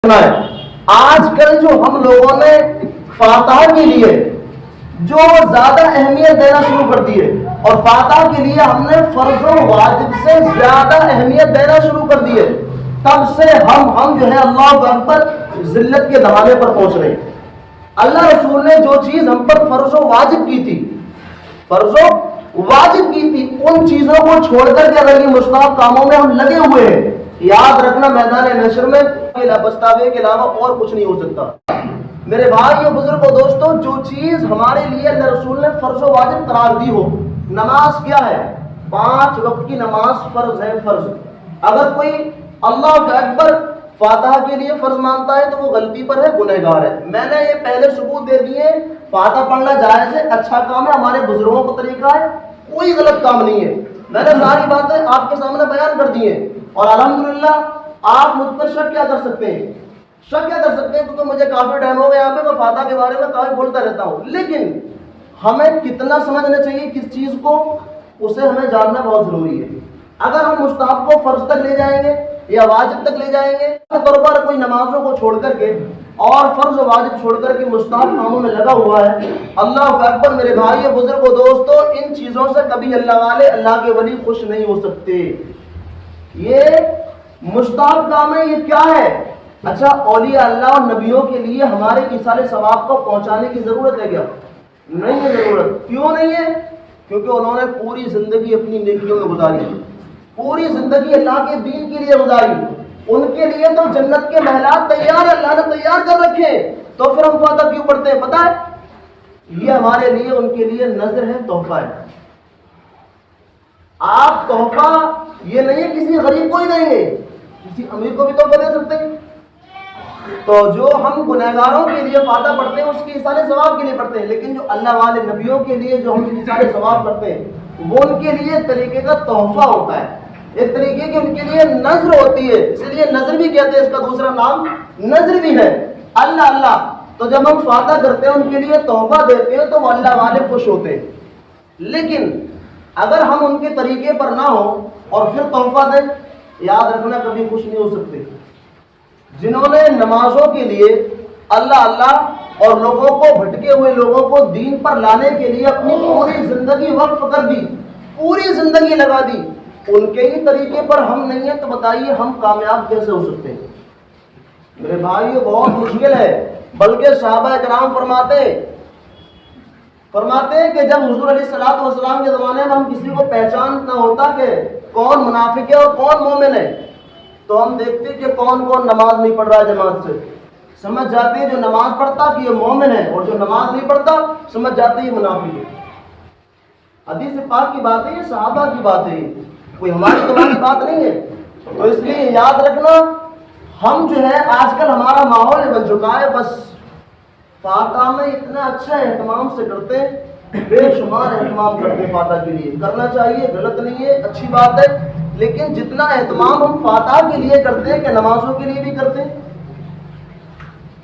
ہے۔ آج کل جو ہم لوگوں نے فاتحہ کے لیے جو زیادہ اہمیت دینا شروع کر دی ہے، اور فاتحہ کے لیے ہم نے فرض و واجب سے زیادہ اہمیت دینا شروع کر دی ہے، تب سے ہم جو ہے اللہ اکبر ذلت کے دہانے پر پہنچ رہے ہیں۔ اللہ رسول نے جو چیز ہم پر فرض و واجب کی تھی، فرض و واجب کی تھی، ان چیزوں کو چھوڑ کر کے اگر یہ مستحب کاموں میں ہم لگے ہوئے ہیں، یاد رکھنا میدان محشر میں پچھتاوے کے علاوہ اور کچھ نہیں ہو سکتا۔ میرے بھائیو، بزرگوں، دوستوں، جو چیز ہمارے لیے اللہ رسول نے فرض و واجب قرار دی ہو، نماز کیا ہے؟ 5 وقت کی نماز فرض ہے، فرض۔ اگر کوئی اللہ اکبر فاتحہ کے لیے فرض مانتا ہے تو وہ غلطی پر ہے، گنہگار ہے۔ میں نے یہ پہلے ثبوت دے دیے، فاتحہ پڑھنا جائز ہے، اچھا کام ہے، ہمارے بزرگوں کا طریقہ ہے، کوئی غلط کام نہیں ہے۔ میں نے ساری باتیں آپ کے سامنے بیان کر دی ہیں، اور الحمدللہ آپ مجھ پر شک کیا کر سکتے ہیں؟ شک کیا کر سکتے ہیں؟ کیونکہ مجھے کافی ٹائم ہو گیا یہاں پہ، میں فاتحہ کے بارے میں کافی بولتا رہتا ہوں، لیکن ہمیں کتنا سمجھنا چاہیے کس چیز کو، اسے ہمیں جاننا بہت ضروری ہے۔ اگر ہم مستحب کو فرض تک لے جائیں گے یا واجب تک لے جائیں گے، طور پر کوئی نمازوں کو چھوڑ کر کے اور فرض و واجب چھوڑ کر کے مستحب کاموں میں لگا ہوا ہے، اللہ اکبر میرے بھائی، بزرگوں، دوستوں، ان چیزوں سے کبھی اللہ والے، اللہ کے ولی خوش نہیں ہو سکتے۔ یہ مستحب کام ہے، یہ کیا ہے؟ اچھا، اولیاء اللہ اور نبیوں کے لیے ہمارے ایصال ثواب کو پہنچانے کی ضرورت ہے کیا؟ نہیں ہے ضرورت۔ کیوں نہیں ہے؟ کیونکہ انہوں نے پوری زندگی اپنی نیکیوں میں گزاری، پوری زندگی اللہ کے دین کے لیے گزاری، ان کے لیے تو جنت کے محلات تیار ہے، اللہ نے تیار کر رکھے، تو پھر ہم فاتحہ کیوں پڑھتے ہیں؟ پتہ ہے، یہ ہمارے لیے، ان کے لیے نذر ہے، تحفہ ہے۔ آپ تحفہ یہ نہیں ہے کسی غریب کو ہی دیں گے، کسی امیر کو بھی تحفہ دے سکتے ہیں۔ تو جو ہم گنہگاروں کے لیے فاتحہ پڑھتے ہیں اس کی ایصال ثواب کے لیے پڑھتے ہیں، لیکن جو اللہ والے نبیوں کے لیے جو ہم ایصال ثواب کرتے ہیں وہ ان کے لیے ایک طریقے کا تحفہ ہوتا ہے، ایک طریقے کی ان کے لیے نذر ہوتی ہے، اس لیے نذر بھی کہتے ہیں، اس کا دوسرا نام نذر بھی ہے۔ اللہ تو جب ہم فاتحہ کرتے ہیں ان کے لیے تحفہ دیتے ہیں تو وہ اللہ والے خوش ہوتے ہیں، لیکن اگر ہم ان کے طریقے پر نہ ہوں اور پھر تحفہ دیں، یاد رکھنا کبھی خوش نہیں ہو سکتے۔ جنہوں نے نمازوں کے لیے اللہ اور لوگوں کو، بھٹکے ہوئے لوگوں کو دین پر لانے کے لیے اپنی پوری زندگی وقف کر دی، پوری زندگی لگا دی، ان کے ہی طریقے پر ہم نہیں ہیں، تو بتائیے ہم کامیاب کیسے ہو سکتے ہیں؟ میرے بھائیو، بہت مشکل ہے۔ بلکہ صحابہ کرام فرماتے ہیں کہ جب حضور علیہ الصلوۃ والسلام کے زمانے میں ہم کسی کو پہچان نہ ہوتا کہ کون منافق ہے اور کون مومن ہے، تو ہم دیکھتے کہ کون نماز نہیں پڑھ رہا ہے جماعت سے، سمجھ جاتے ہیں جو نماز پڑھتا کہ یہ مومن ہے، اور جو نماز نہیں پڑھتا سمجھ جاتے یہ منافق ہے۔ حدیث پاک کی بات ہے، یہ صحابہ کی بات ہے، کوئی ہماری تمہاری بات نہیں ہے۔ تو اس لیے یاد رکھنا، ہم جو ہے آج کل ہمارا ماحول بن چکا ہے، بس فاتحہ میں اتنا اچھا اہتمام سے کرتے ہیں، بے شمار اہتمام کرتے ہیں، فاتحہ کے لیے کرنا چاہیے، غلط نہیں ہے، اچھی بات ہے، لیکن جتنا اہتمام ہم فاتحہ کے لیے کرتے ہیں کہ نمازوں کے لیے بھی کرتے ہیں۔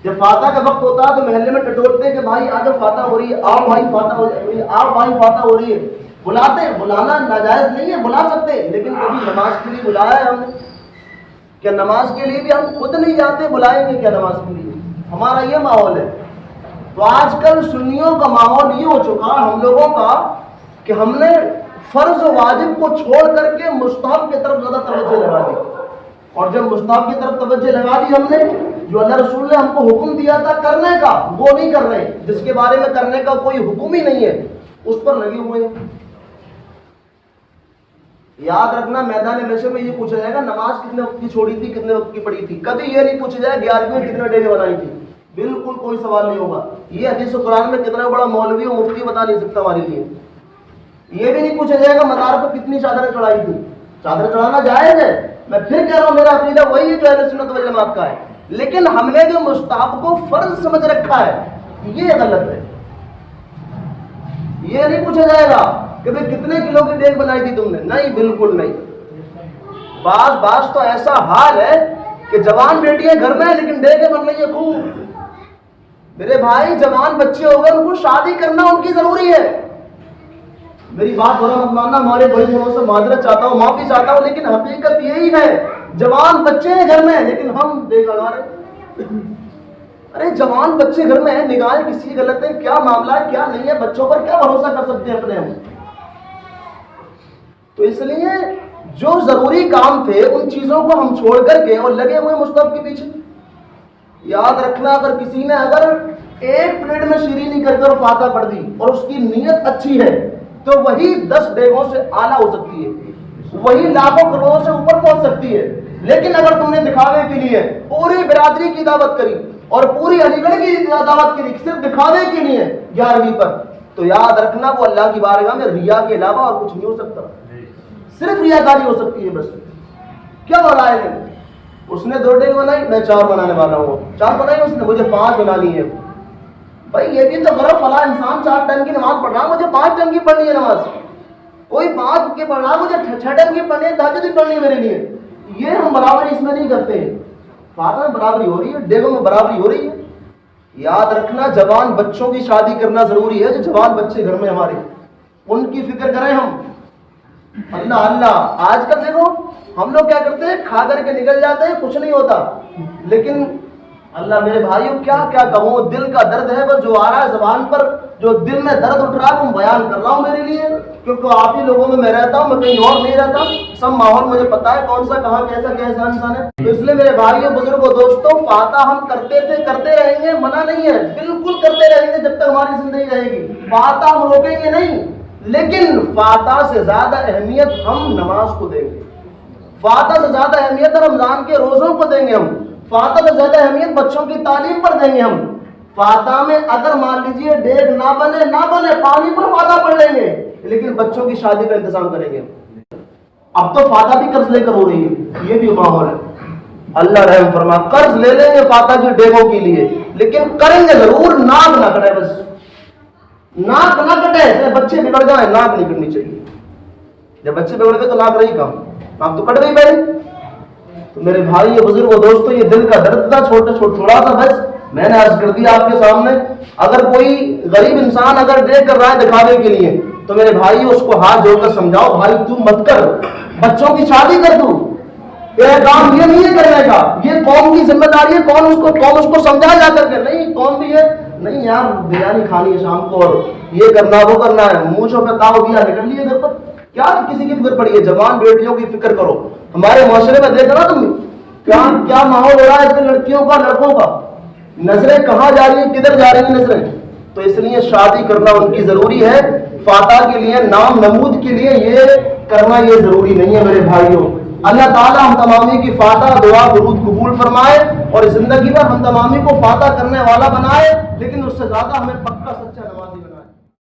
جب فاتحہ کا وقت ہوتا ہے تو محلے میں ٹٹولتے ہیں کہ بھائی آج فاتحہ ہو رہی ہے، آؤ بھائی فاتحہ ہو رہی ہے، آؤ بھائی فاتحہ ہو رہی ہے، بلاتے ہیں، بلانا ناجائز نہیں ہے، بلا سکتے ہیں، لیکن کبھی نماز کے لیے بلایا ہے ہم نے؟ کیا نماز کے لیے بھی ہم خود نہیں جاتے؟ بلائیں گے کیا نماز کے لیے؟ ہمارا یہ ماحول ہے۔ تو آج کل سنیوں کا ماحول یہ ہو چکا ہم لوگوں کا کہ ہم نے فرض و واجب کو چھوڑ کر کے مستحب کی طرف زیادہ توجہ لگا دی، اور جب مستحب کی طرف توجہ لگا دی ہم نے، جو اللہ رسول نے ہم کو حکم دیا تھا کرنے کا وہ نہیں کر رہے، جس کے بارے میں کرنے کا کوئی حکم ہی نہیں ہے اس پر لگے ہوئے ہیں۔ یاد رکھنا، میدان محشر میں یہ پوچھا جائے گا نماز کتنے وقت کی چھوڑی تھی، کتنے وقت کی پڑھی تھی، کبھی یہ نہیں پوچھا جائے 11ویں میں کتنے ڈیرے بنائی تھی، بالکل کوئی سوال نہیں ہوگا۔ یہ حدیث و قرآن میں کتنا بڑا مولوی اور مفتی بتا نہیں سکتا ہمارے لیے۔ یہ بھی نہیں پوچھا جائے گا مزار پر کتنی چادریں چڑھائی تھی، چادر چڑھانا جائز ہے، میں پھر کہہ رہا ہوں میرا عقیدہ وہی ہے جو اہل سنت والجماعت کا ہے، لیکن ہم نے جو مستحب کو فرض سمجھ رکھا ہے یہ غلط ہے۔ یہ نہیں پوچھا جائے گا کہ بھئی کتنے کلو کی دیگ بنائی تھی تم نے، نہیں، بالکل نہیں۔ بعض تو ایسا حال ہے کہ جوان بیٹیاں گھر میں ہیں لیکن دیگیں بن رہی ہیں خوب۔ میرے بھائی، جوان بچے ہو گئے، ان کو شادی کرنا ان کی ضروری ہے۔ میری بات برا مت ماننا، ہمارے بڑے بڑوں سے معذرت چاہتا ہوں، معافی چاہتا ہوں، لیکن حقیقت یہی ہے، جوان بچے ہیں گھر میں لیکن ہم دیکھ لگا رہے، ارے جوان بچے گھر میں ہیں، نگاہیں کسی کی غلط ہے، کیا معاملہ ہے کیا نہیں ہے، بچوں پر کیا بھروسہ کر سکتے ہیں اپنے ہم؟ تو اس لیے جو ضروری کام تھے ان چیزوں کو ہم چھوڑ کر کے اور لگے ہوئے مصطف کے پیچھے. یاد رکھنا، اگر کسی نے اگر ایک پلیٹ میں شیرینی کر کر فاتحہ پڑھ دی اور اس کی نیت اچھی ہے تو وہی 10 ڈیگوں سے اعلیٰ ہو سکتی ہے، وہی لاکھوں کروڑوں سے اوپر پہنچ سکتی ہے. لیکن اگر تم نے دکھاوے کے لیے پوری برادری کی دعوت کری اور پوری علی گڑھ کی دعوت کی صرف دکھاوے کے لیے 11ویں پر، تو یاد رکھنا وہ اللہ کی بارگاہ میں ریا کے علاوہ اور کچھ نہیں ہو سکتا، صرف ریاکاری ہو سکتی ہے بس. کیا بنایا ہے؟ اس نے 2 ڈیگ بنائی، میں 4 بنانے والا ہوں. 4 بنائی اس نے، مجھے 5 بنانی ہے. بھائی یہ بھی تو کرو، فلاں انسان 4 ٹائم کی نماز پڑھ رہا، مجھے 5 ٹائم کی پڑھنی ہے نماز. کوئی 5 کی پڑھ رہا، مجھے 6 ٹائم کی پڑھنی ہے، تہجد بھی پڑھنی ہے میرے لیے. یہ ہم برابری اس میں نہیں کرتے ہیں. فاتحہ میں برابری ہو رہی ہے، ڈیگوں میں برابری ہو رہی ہے. یاد رکھنا جوان بچوں کی شادی کرنا ضروری ہے. جو جوان بچے گھر میں ہمارے، ان کی فکر کریں ہم. اللہ اللہ، آج کل دیکھو ہم لوگ کیا کرتے ہیں، کھا کر کے نکل جاتے ہیں، کچھ نہیں ہوتا. لیکن اللہ میرے بھائیوں کیا کیا کہوں، دل کا درد ہے بس جو آ رہا ہے زبان پر، جو دل میں درد اٹھ رہا ہے وہ بیان کر رہا ہوں میرے لیے، کیونکہ آپ ہی لوگوں میں رہتا ہوں، میں کہیں اور نہیں رہتا. سب ماحول مجھے پتا ہے کون سا کہاں کیسا کیسا انسان ہے. تو اس لیے میرے بھائیوں بزرگوں دوستوں، فاتحہ ہم کرتے تھے، کرتے رہیں گے، منع نہیں ہے، بالکل کرتے رہیں گے جب تک ہماری زندگی رہے گی. فاتحہ ہم روکیں گے نہیں، لیکن فاتحہ سے زیادہ اہمیت ہم نماز کو دیں گے. فاتحہ سے زیادہ اہمیت رمضان کے روزوں کو دیں گے ہم. فاتحہ سے زیادہ اہمیت بچوں کی تعلیم پر دیں گے ہم. فاتحہ میں اگر مان لیجئے ڈیگ نہ بنے پانی پر فاتحہ پڑھ لیں گے، لیکن بچوں کی شادی کا انتظام کریں گے. اب تو فاتحہ بھی قرض لے کر ہو رہی ہے، یہ بھی ماحول ہے. اللہ رحم فرما، قرض لے لیں گے فاتحہ کی ڈیگوں کے لیے، لیکن کریں گے ضرور. ناک نہ کٹے، بس ناک نہ کٹے. بچے بگڑ جائیں، ناک نہیں کٹنی چاہیے. جب بچے بگڑ گئے تو ناک رہی کام، ناک تو کٹ گئی پہلے. تو میرے بھائی بزرگوں دوستوں، یہ دل کا درد تھا تھوڑا سا، بس میں نے عرض کر دیا آپ کے سامنے. اگر کوئی غریب انسان اگر ڈیگ کر رہا ہے دکھانے کے لیے تو میرے بھائی اس کو ہاتھ جوڑ کر سمجھاؤ، بھائی تو مت کر، بچوں کی شادی کر. تو تیرا کام یہ نہیں ہے کرنے کا، یہ قوم کی ذمہ داری ہے. قوم اس کو سمجھا جا کر کے، نہیں قوم بھی ہے، نہیں یار بریانی کھانی ہے شام کو اور یہ کرنا وہ کرنا ہے، مونچھوں پہ تاؤ دیا نکل لیے گھر پر. کیا کسی کی فکر پڑی ہے؟ جوان بیٹیوں کی فکر کرو. ہمارے معاشرے میں دیکھ رہا تم کیا ماحول ہو رہا ہے اس میں، لڑکیوں کا لڑکوں کا، نظریں کہاں جا رہی ہیں، کدھر جا رہی ہیں نظریں. تو اس لیے شادی کرنا ان کی ضروری ہے. فاتحہ کے لیے، نام نمود کے لیے یہ کرنا یہ ضروری نہیں ہے میرے بھائیوں. اللہ تعالیٰ ہم تمامی کی فاتحہ دعا درود قبول فرمائے اور زندگی میں ہم تمامی کو فاتحہ کرنے والا بنائے، لیکن اس سے زیادہ ہمیں پکا سچا نمازی بنائے.